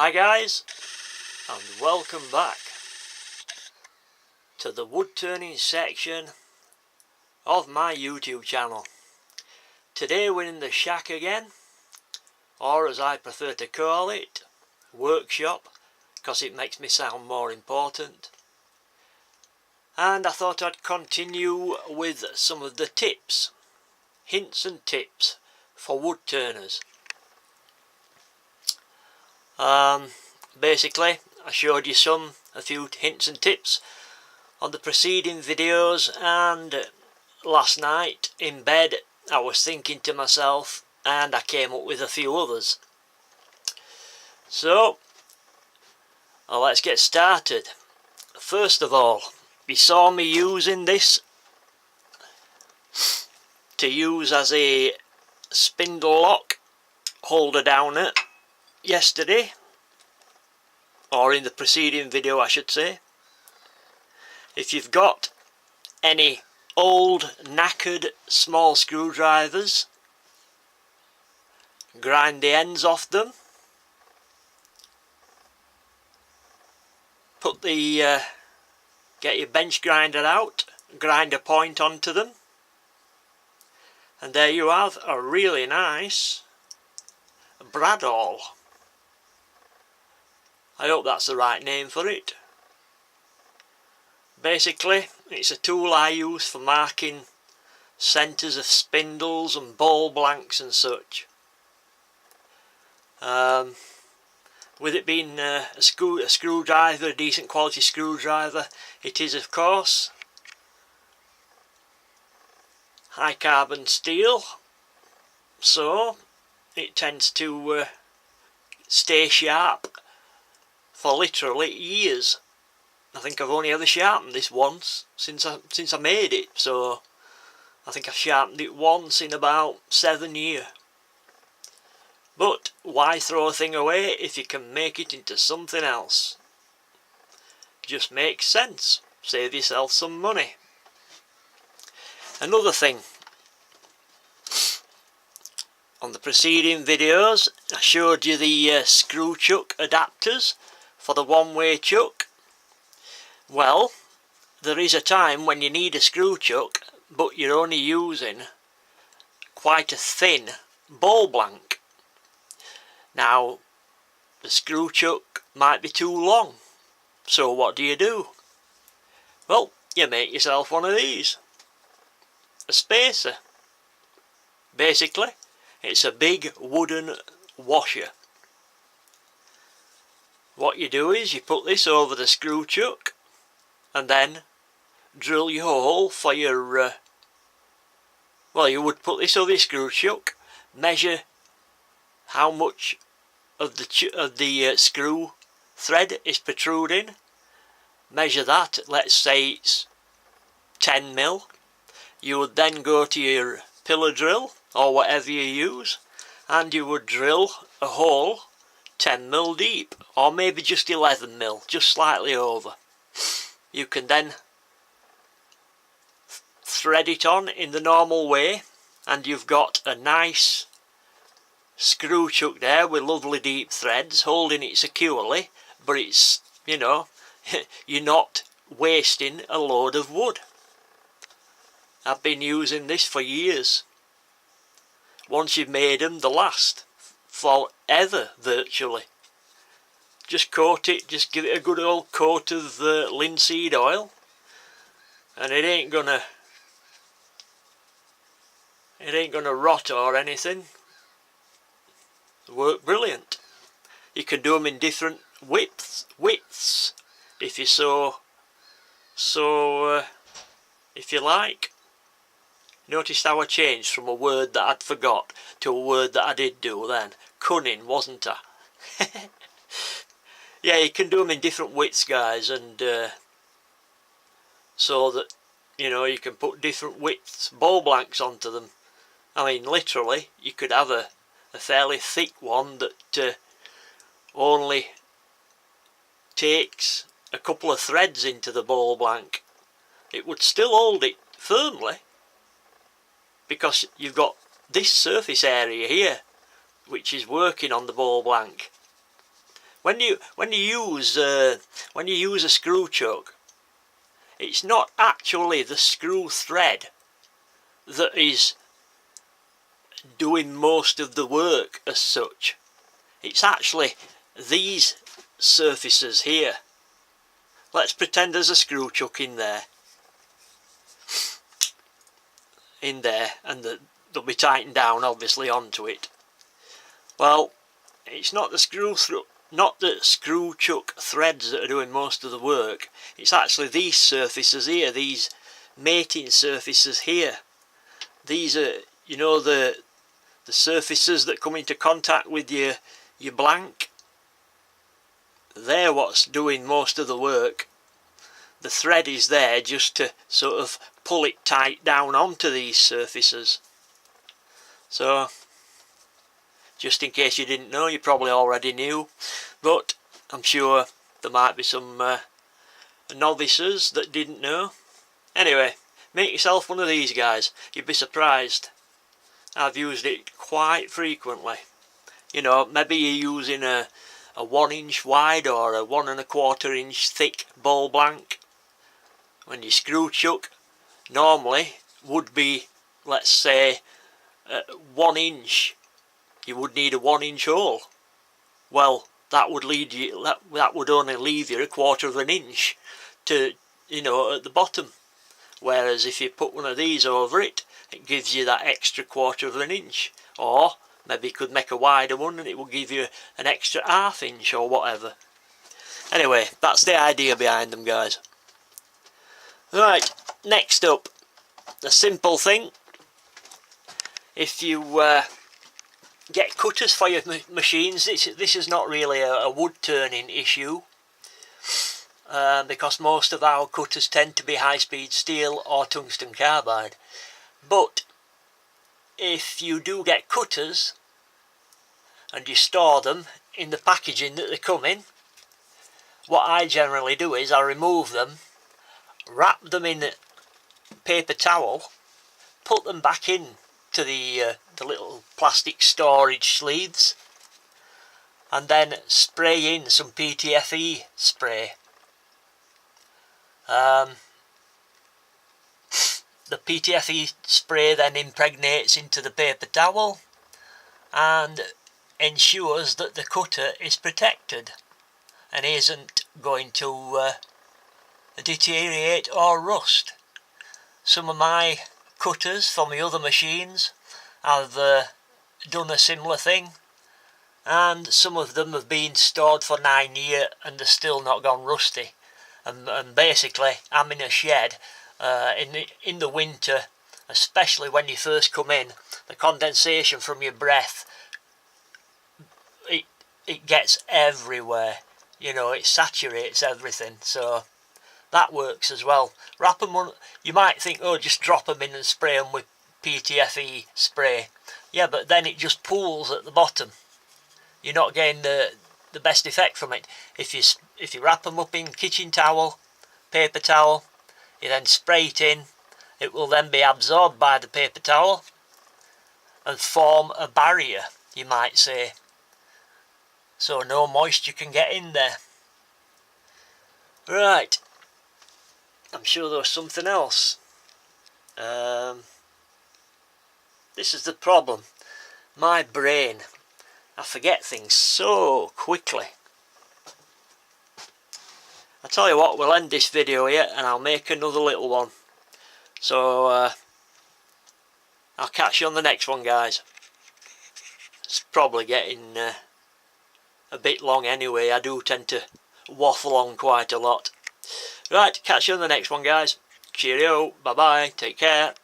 Hi guys, and welcome back to the wood turning section of my YouTube channel. Today we're in the shack again, or as I prefer to call it, workshop, because it makes me sound more important. And I thought I'd continue with some of the tips, hints and tips for wood turners. Basically, I showed you a few hints and tips on the preceding videos, and last night in bed I was thinking to myself and I came up with a few others. So let's get started. First of all, you saw me using this to use as a spindle lock holder downer yesterday, or in the preceding video I should say. If you've got any old knackered small screwdrivers, grind the ends off them, get your bench grinder out, grind a point onto them, and there you have a really nice bradawl. I hope that's the right name for it. Basically, it's a tool I use for marking centres of spindles and ball blanks and such. With it being a screwdriver, a decent quality screwdriver, it is of course high carbon steel, so it tends to stay sharp for literally years. I think I've only ever sharpened this once since I made it, so I think I've sharpened it once in about 7 years. But why throw a thing away if you can make it into something else? Just makes sense. Save yourself some money. Another thing, on the preceding videos I showed you the screw chuck adapters for the one-way chuck. Well, there is a time when you need a screw chuck but you're only using quite a thin ball blank. Now the screw chuck might be too long, so what do? Well, you make yourself one of these, a spacer. Basically it's a big wooden washer. What you do is you put this over the screw chuck and then drill your hole for your well, you would put this over your screw chuck, measure how much of the screw thread is protruding, measure that, let's say it's 10 mil. You would then go to your pillar drill or whatever you use, and you would drill a hole 10 mil deep, or maybe just 11 mil, just slightly over. You can then thread it on in the normal way, and you've got a nice screw chuck there with lovely deep threads holding it securely, but it's, you know, you're not wasting a load of wood. I've been using this for years. Once you've made them, they last forever virtually. Just coat it, just give it a good old coat of linseed oil, and it ain't gonna rot or anything. Work brilliant. You can do them in different widths if you if you like. Noticed how I changed from a word that I'd forgot to a word that I did do then. Cunning, wasn't I? Yeah, you can do them in different widths, guys, and so that, you know, you can put different widths ball blanks onto them. I mean, literally, you could have a fairly thick one that only takes a couple of threads into the ball blank. It would still hold it firmly, because you've got this surface area here which is working on the ball blank. when you use a screw chuck, it's not actually the screw thread that is doing most of the work as such. It's actually these surfaces here. Let's pretend there's a screw chuck in there, and they'll be tightened down obviously onto it. Well, it's not the screw chuck threads that are doing most of the work. It's actually these surfaces here, these mating surfaces here. These are, you know, the surfaces that come into contact with your blank. They're what's doing most of the work. The thread is there just to sort of pull it tight down onto these surfaces. So, just in case you didn't know, you probably already knew, but I'm sure there might be some novices that didn't know. Anyway, make yourself one of these guys. You'd be surprised. I've used it quite frequently. You know, maybe you're using a 1 inch wide or a 1 1/4 inch thick ball blank. When your screw chuck normally would be, let's say, 1 inch. You would need a 1 inch hole. Well, that would lead you. That would only leave you 1/4 inch to, you know, at the bottom. Whereas if you put one of these over it, it gives you that extra 1/4 inch. Or maybe you could make a wider one and it will give you an extra 1/2 inch or whatever. Anyway, that's the idea behind them, guys. Right, next up, a simple thing. If you get cutters for your machines, this is not really a wood turning issue, because most of our cutters tend to be high-speed steel or tungsten carbide. But if you do get cutters and you store them in the packaging that they come in, what I generally do is I remove them, wrap them in a paper towel, put them back in to the little plastic storage sleeves, and then spray in some PTFE spray. The PTFE spray then impregnates into the paper towel and ensures that the cutter is protected and isn't going to deteriorate or rust. Some of my cutters from the other machines have done a similar thing, and some of them have been stored for 9 years and they're still not gone rusty. And basically, I'm in a shed in the winter, especially when you first come in, the condensation from your breath, it gets everywhere. You know, it saturates everything. So that works as well. Wrap them on. You might think, oh, just drop them in and spray them with PTFE spray. Yeah, but then it just pools at the bottom. You're not getting the best effect from it. If you wrap them up in kitchen towel, paper towel, you then spray it in, it will then be absorbed by the paper towel and form a barrier, you might say. So no moisture can get in there. Right. I'm sure there was something else. This is the problem. My brain, I forget things so quickly. I tell you what, we'll end this video here and I'll make another little one. So I'll catch you on the next one, guys. It's probably getting a bit long anyway. I do tend to waffle on quite a lot. Right, catch you on the next one, guys. Cheerio, bye bye, take care.